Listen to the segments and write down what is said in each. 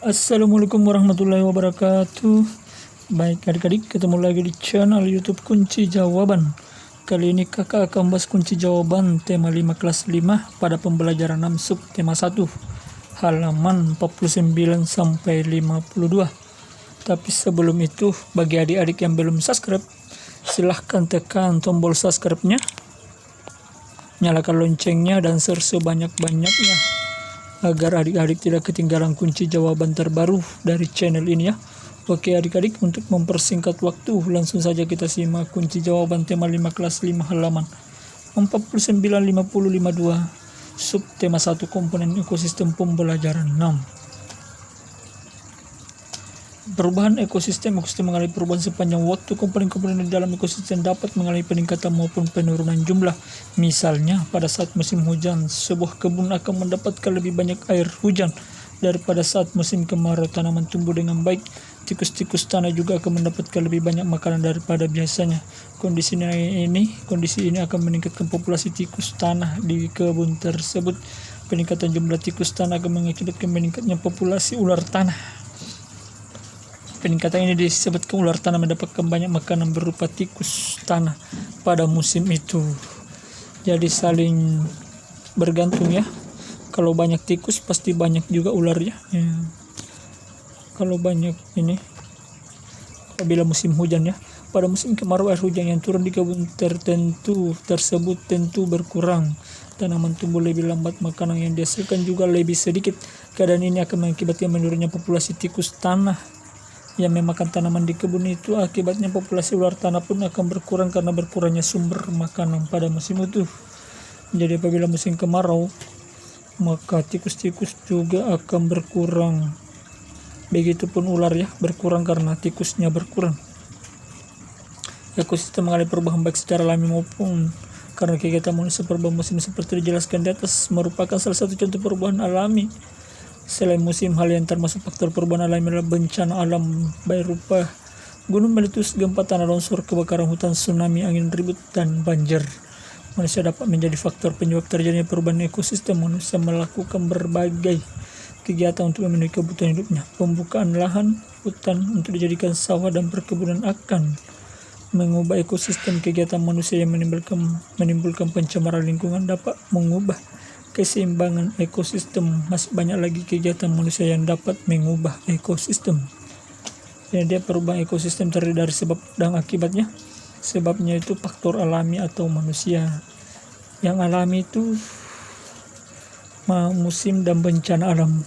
Assalamualaikum warahmatullahi wabarakatuh. Baik adik-adik, ketemu lagi di channel YouTube Kunci Jawaban. Kali ini kakak akan bahas kunci jawaban tema 5 kelas 5 pada pembelajaran 6 sub tema 1 halaman 49 sampai 52. Tapi sebelum itu, bagi adik-adik yang belum subscribe, silahkan tekan tombol subscribe-nya, nyalakan loncengnya, dan share sebanyak-banyaknya agar adik-adik tidak ketinggalan kunci jawaban terbaru dari channel ini ya. Oke adik-adik, untuk mempersingkat waktu, langsung saja kita simak kunci jawaban tema 5 kelas 5 halaman 49, 50, 52 sub tema 1 komponen ekosistem pembelajaran 6. Perubahan ekosistem mengalami perubahan sepanjang waktu. Komponen-komponen di dalam ekosistem dapat mengalami peningkatan maupun penurunan jumlah. Misalnya, pada saat musim hujan, sebuah kebun akan mendapatkan lebih banyak air hujan daripada saat musim kemarau. Tanaman tumbuh dengan baik. Tikus-tikus tanah juga akan mendapatkan lebih banyak makanan daripada biasanya. Kondisi ini akan meningkatkan populasi tikus tanah di kebun tersebut. Peningkatan jumlah tikus tanah akan mengakibatkan meningkatnya populasi ular tanah. Peningkatan ini disebabkan ular tanah mendapatkan banyak makanan berupa tikus tanah pada musim itu. Jadi saling bergantung ya. Kalau banyak tikus pasti banyak juga ularnya. Ya. Kalau banyak ini, apabila musim hujan ya. Pada musim kemarau, air hujan yang turun di kebun tertentu tersebut tentu berkurang. Tanaman tumbuh lebih lambat, makanan yang dihasilkan juga lebih sedikit. Keadaan ini akan mengakibatkan menurunnya populasi tikus tanah yang memakan tanaman di kebun itu. Akibatnya populasi ular tanah pun akan berkurang karena berkurangnya sumber makanan pada musim itu. Jadi apabila musim kemarau, maka tikus-tikus juga akan berkurang. Begitupun ular ya, berkurang karena tikusnya berkurang. Ekosistem mengalami perubahan baik secara alami maupun karena kegiatan manusia. Perubahan musim seperti dijelaskan di atas merupakan salah satu contoh perubahan alami. Selain musim, hal yang termasuk faktor perubahan alami adalah bencana alam berupa gunung meletus, gempa, tanah longsor, kebakaran hutan, tsunami, angin ribut, dan banjir. Manusia dapat menjadi faktor penyebab terjadinya perubahan ekosistem. Manusia melakukan berbagai kegiatan untuk memenuhi kebutuhan hidupnya. Pembukaan lahan hutan untuk dijadikan sawah dan perkebunan akan mengubah ekosistem. Kegiatan manusia yang menimbulkan pencemaran lingkungan dapat mengubah keseimbangan ekosistem. Masih banyak lagi kegiatan manusia yang dapat mengubah ekosistem. Jadi dia perubahan ekosistem terdiri dari sebab dan akibatnya. Sebabnya itu faktor alami atau manusia. Yang alami itu musim dan bencana alam.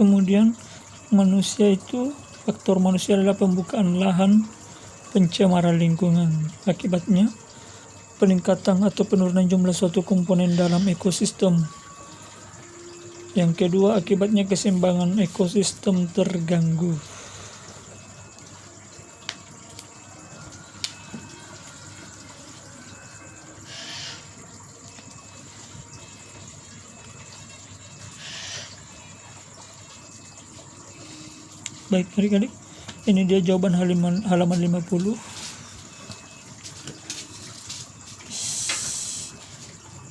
Kemudian faktor manusia adalah pembukaan lahan, pencemaran lingkungan. Akibatnya peningkatan atau penurunan jumlah suatu komponen dalam ekosistem. Yang kedua, akibatnya keseimbangan ekosistem terganggu. Baik adik-adik, ini dia jawaban halaman 50.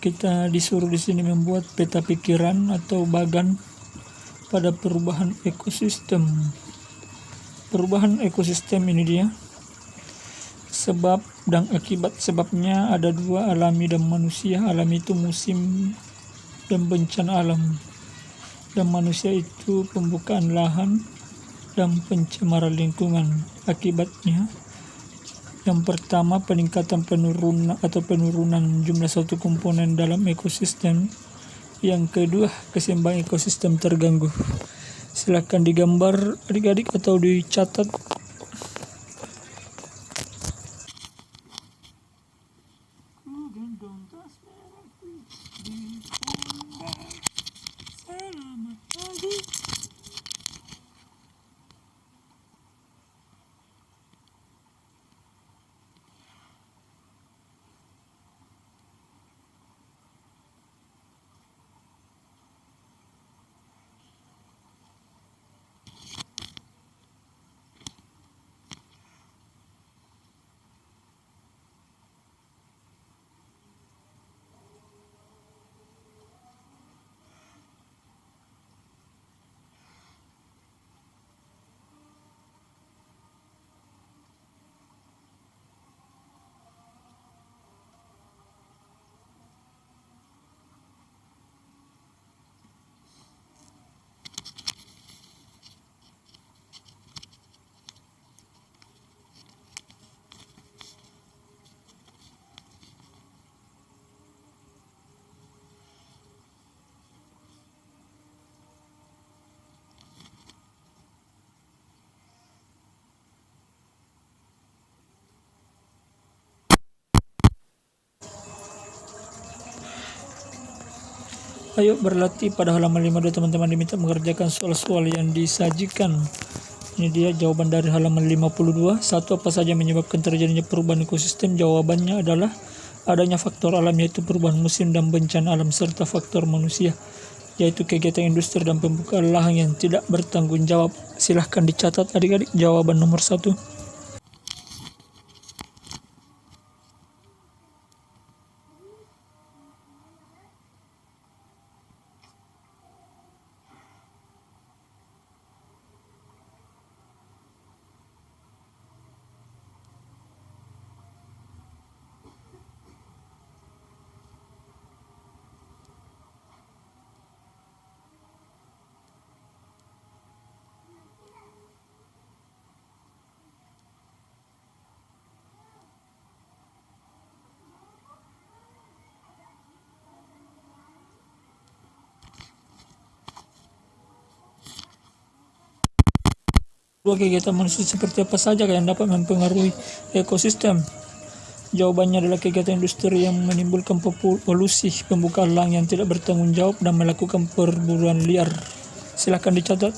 Kita disuruh di sini membuat peta pikiran atau bagan pada perubahan ekosistem. Perubahan ekosistem ini dia. Sebab dan akibat. Sebabnya ada dua, alami dan manusia. Alami itu musim dan bencana alam. Dan manusia itu pembukaan lahan dan pencemaran lingkungan. Akibatnya yang pertama, peningkatan penurunan jumlah suatu komponen dalam ekosistem. Yang kedua, keseimbangan ekosistem terganggu. Silakan digambar adik-adik atau dicatat. Ayo berlatih. Pada halaman 52 teman-teman diminta mengerjakan soal-soal yang disajikan. Ini dia jawaban dari halaman 52. Satu, apa saja menyebabkan terjadinya perubahan ekosistem? Jawabannya adalah adanya faktor alam, yaitu perubahan musim dan bencana alam, serta faktor manusia, yaitu kegiatan industri dan pembukaan lahan yang tidak bertanggung jawab. Silahkan dicatat adik-adik jawaban nomor 1. Dua, kegiatan manusia seperti apa saja yang dapat mempengaruhi ekosistem? Jawabannya adalah kegiatan industri yang menimbulkan polusi, pembukaan lahan yang tidak bertanggung jawab, dan melakukan perburuan liar. Silahkan dicatat.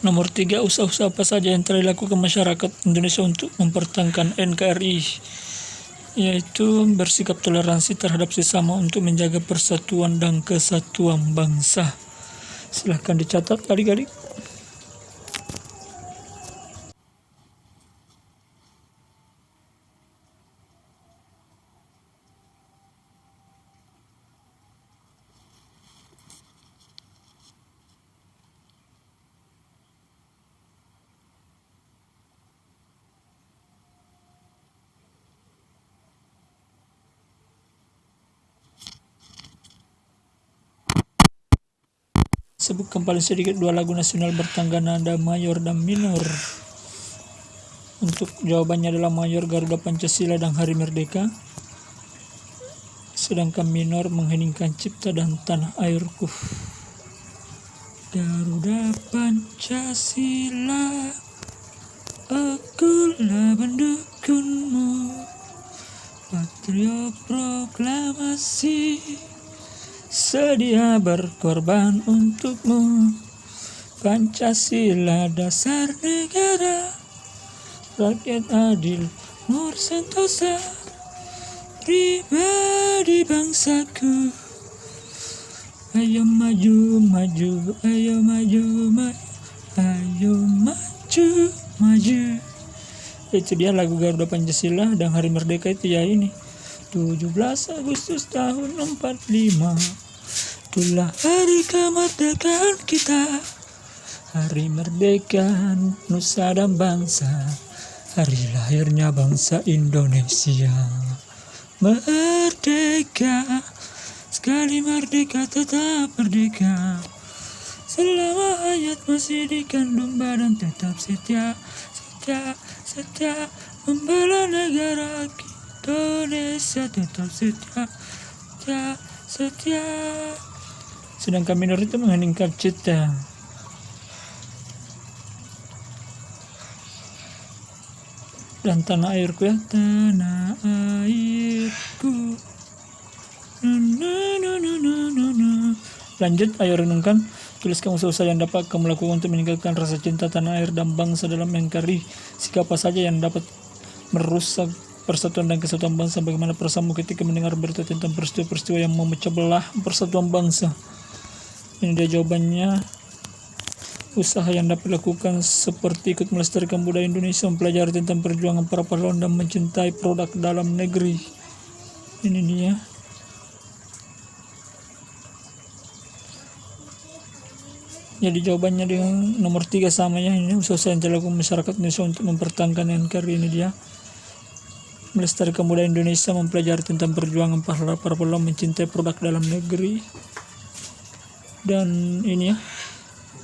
Nomor 3, usaha-usaha apa saja yang telah dilakukan masyarakat Indonesia untuk mempertahankan NKRI? Yaitu bersikap toleransi terhadap sesama untuk menjaga persatuan dan kesatuan bangsa. Silahkan dicatat adik-adik. Sebutkan paling sedikit 2 lagu nasional bertangga nada mayor dan minor. Untuk jawabannya adalah mayor Garuda Pancasila dan Hari Merdeka, sedangkan minor mengheningkan cipta dan tanah airku. Garuda Pancasila, akulah pendukunmu, Patrio Proklamasi, sedia berkorban untukmu. Pancasila dasar negara, rakyat adil, nur sentosa, pribadi bangsaku. Ayo maju, maju, ayo maju, maju, ayo maju, maju. Itu dia lagu Garuda Pancasila dan Hari Merdeka itu ya ini. 17 Agustus tahun 45. Itulah hari kemerdekaan kita, hari merdeka nusa dan bangsa, hari lahirnya bangsa Indonesia. Merdeka, sekali merdeka tetap merdeka, selama hayat masih dikandung badan tetap setia, setia, setia membela negara kita. Indonesia tetap setia, setia, setia. Sedangkan minor itu mengheningkan cita. Dan tanah airku ya, tanah airku. Lanjut, ayo renungkan. Tuliskan usaha-usaha yang dapat kamu lakukan untuk meninggalkan rasa cinta tanah air dan bangsa dalam NKRI. Sikap apa saja yang dapat merusak persatuan dan kesatuan bangsa? Bagaimana perasaanmu ketika mendengar berita tentang peristiwa-peristiwa yang memecah belah persatuan bangsa? Ini dia jawabannya. Usaha yang dapat dilakukan seperti ikut melestarikan budaya Indonesia, mempelajari tentang perjuangan para pahlawan dan mencintai produk dalam negeri. Ini dia. Jadi jawabannya dengan nomor 3 sama ya. Ini usaha yang dilakukan masyarakat Indonesia untuk mempertahankan NKRI. Ini dia. Melestarikan budaya Indonesia, mempelajari tentang perjuangan para pahlawan, mencintai produk dalam negeri. Dan ini ya.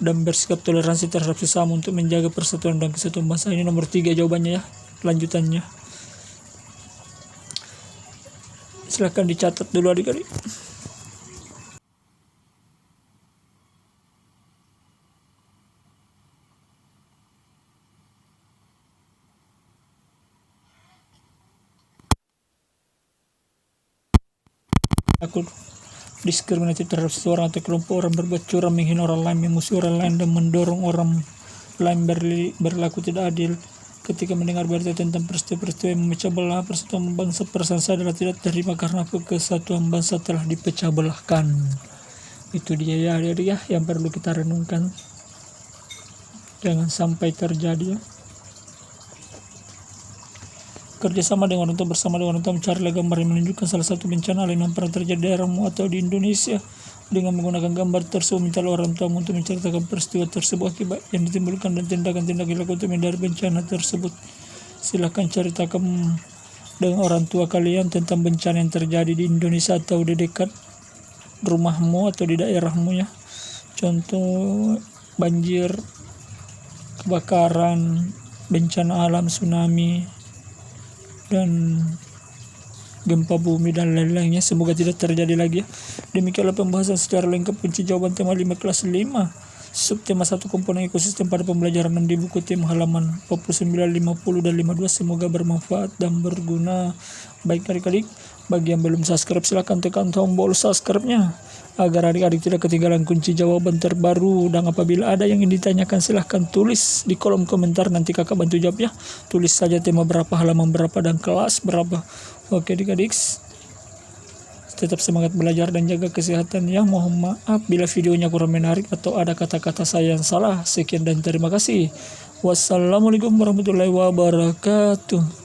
Dan bersikap toleransi terhadap sesama untuk menjaga persatuan dan kesatuan bangsa. Ini nomor 3 jawabannya ya, lanjutannya. Silahkan dicatat dulu adik-adik. Aku diskriminatif terhadap seseorang atau kelompok orang, berbuat curang, menghina orang lain, memusuhi orang lain, dan mendorong orang lain berlaku tidak adil. Ketika mendengar berita tentang peristiwa-peristiwa yang memecah belah persatuan bangsa, perasaan saya adalah tidak terima karena kesatuan bangsa telah dipecah belahkan. Itu dia ya adik-adik ya, yang perlu kita renungkan. Jangan sampai terjadi ya. Kerjasama dengan orang tua, bersama dengan orang tua mencari gambar yang menunjukkan salah satu bencana alam yang pernah terjadi di daerahmu atau di Indonesia. Dengan menggunakan gambar tersebut, minta orang tua untuk menceritakan peristiwa tersebut, akibat yang ditimbulkan, dan tindakan-tindakan dilakukan untuk menghindari bencana tersebut. Silahkan ceritakan dengan orang tua kalian tentang bencana yang terjadi di Indonesia atau di dekat rumahmu atau di daerahmu ya. Contoh banjir, kebakaran, bencana alam, tsunami, dan gempa bumi dan lain-lainnya. Semoga tidak terjadi lagi ya. Demikianlah pembahasan secara lengkap kunci jawaban tema 5 kelas 5 subtema 1 komponen ekosistem pada pembelajaran 6 di buku tema halaman 49, 50 dan 52. Semoga bermanfaat dan berguna. Baik adik-adik, bagi yang belum subscribe silahkan tekan tombol subscribe-nya agar adik-adik tidak ketinggalan kunci jawaban terbaru. Dan apabila ada yang ingin ditanyakan silahkan tulis di kolom komentar, nanti kakak bantu jawab ya. Tulis saja tema berapa, halaman berapa, dan kelas berapa. Oke adik-adik, tetap semangat belajar dan jaga kesehatan ya. Mohon maaf bila videonya kurang menarik atau ada kata-kata saya yang salah. Sekian dan terima kasih. Wassalamualaikum warahmatullahi wabarakatuh.